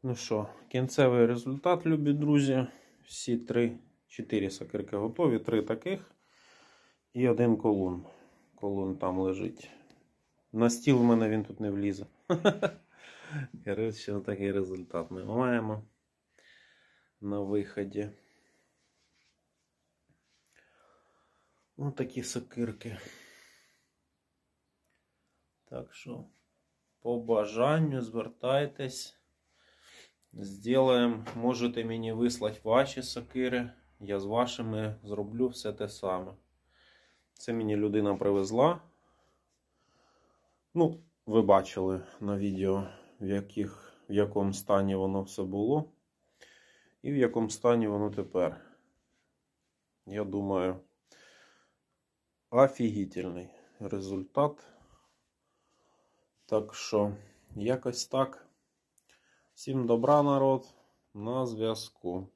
Ну що, кінцевий результат, любі друзі. Всі 4 сокирки готові, 3 таких і 1 колун. Колун там лежить. На стіл в мене він тут не влізе. Коротше, такий результат ми маємо на виході. Ось такі сокирки. Так що, по бажанню звертайтесь. Сделаем. Можете мені вислати ваші сокири. Я з вашими зроблю все те саме. Це мені людина привезла. Ну, ви бачили на відео, в якому стані воно все було. І в якому стані воно тепер. Я думаю, офігітельний результат. Так що, якось так. Всім добра, народ, на зв'язку.